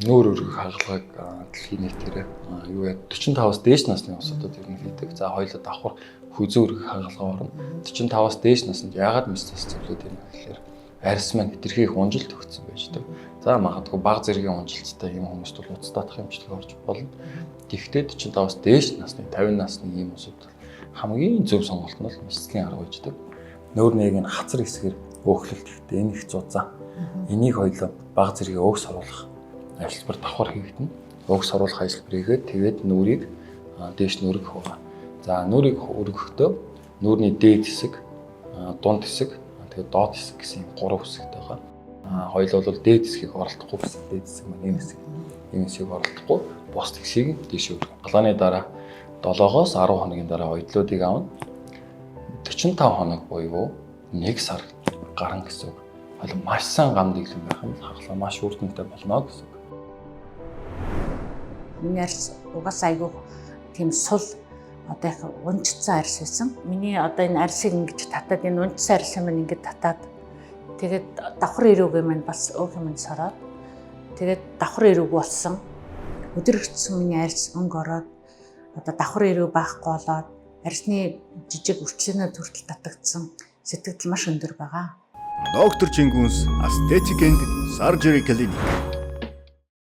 нүүр өргөх хагалгааг дэлхийн нийтээр юу яа 45-аас дээш насны усуудад ер нь хийдэг. За хоёулаа давхар хүзүү өргөх хагалгаа орно. 45-аас дээш наснд яагаад мистас зөвлөд юм гэхээр арьс маань хэтэрхий их унжилт өгсөн байждаг. За магадгүй бага зэргийн унжилттай юм хүмүүст бол уцтаадах хэмжлэг орж болно. Гэхдээ 45-аас дээш насны 50 насны ийм усуд хамгийн зөв сонголт нь бол мистлийн арга байждаг. Нүүр нэгийг хацар хэсгээр өөхлөлт ихтэй энэ их зузаан. Энийг хоёулаа бага зэргийн өг саруулах ажилбар давхар хийгдэнэ. Өг саруулах ажилбар хийгээд тэгээд нүрийг дээш нүргэх байгаа. За нүрийг өргөхдөө нүрийн дээд хэсэг, дунд хэсэг, тэгээд доод хэсэг гэсэн гурван хэсэгтэй байгаа. Хоёул бол дээд хэсгийг оролдохгүй гэсэн дээд хэсэг маань энэ хэсэг. Энэ хэсгийг оролдохгүй бус хэсгийг дээш өргөх. Галааны дараа 7-оос 10 хоногийн дараа ойдлуудыг авна. 45 хоног буюу 1 сар гарна гэсэн үг. Хоёул маш сайн гам дэглэм байх юм хагалгаа маш үр дүнтэй болно гэсэн үг. Миний арьс угаасаа айгүй тийм сул одоо их унжцсан арьс байсан. Миний одоо энэ арьсыг ингэж татаад энэ унжцсан арьс маань ингэж татаад тэгээд давхар ирүүгээ маань бас өөх юм сороод тэгээд давхар ирүүг болсон. Өдөргөцсөн миний арьс өнгө ороод одоо давхар ирүү байхгүй болоод арьсны жижиг үрчлэнүүд хүртэл татагдсан. Сэтгэл маш өндөр байгаа. Доктор Чингүнс Aesthetic and Surgery Clinic